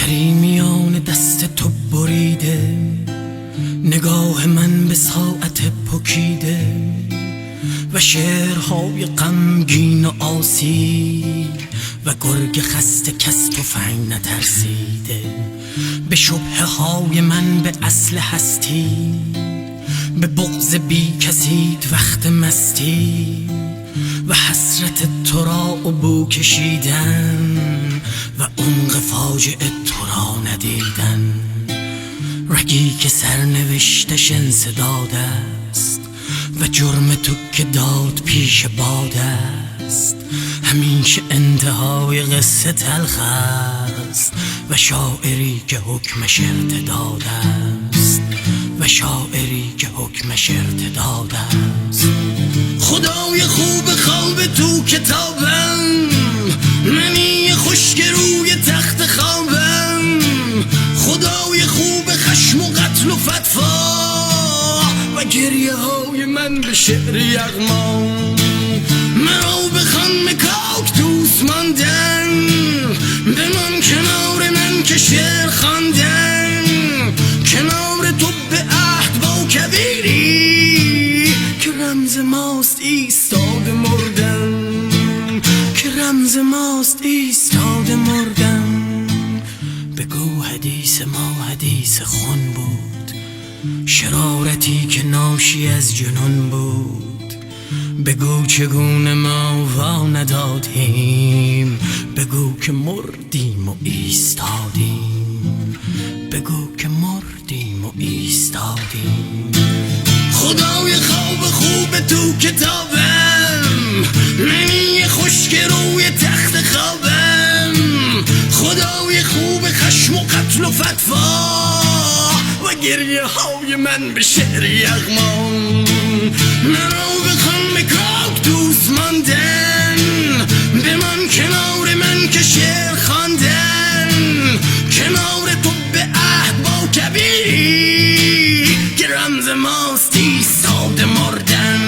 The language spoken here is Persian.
سری میان دست تو بریده، نگاه من به ساعت پکیده و شعرهای غمگین و آسی و گرگ خسته کس تفنگ نترسیده. به شبهه های من به اصل هستی، به بغض بی کسید وقت مستی و حسرت تو را عبو کشیدن و عمق فاجعه تو را ندیدن. رگی که سرنوشتش انسداد است و جرم تو که داد پیش باد است. همیشه انتهای قصه تلخ است و شاعری که حکمش ارتداد است و شاعری که حکمش ارتداد است. خدای خوب خواب تو کتابم، منی خشک روی تخت خوابم. خدای خوب خشم و قتل و فتوا و گریه های من به شعر یغما. مرا بخوان به کاکتوس ماندن، بمان کنار من که شعر خواندن. کنار تو به عهد با کبیری که رمز ماست ایستاده مردن، که رمز ماست ایستاده مردن. بگو حدیث ما حدیث خون بود، شرارتی که ناشی از جنون بود. بگو چگونه ما وا ندادیم، بگو که مردیم و ایستادیم، بگو که مردیم و ایستادیم. خدای خوب تو کتابم، منی خشک روی تخت خوابم. خدای خوب خشم و قتل و فتوا و گریه های من به شعر یغما. مرا بخوان به کاکتوس ماندن، بمان کنار من که شعر خواندن. کنار تو به عهد با کبیری که رمز ماست ایستاده مردن.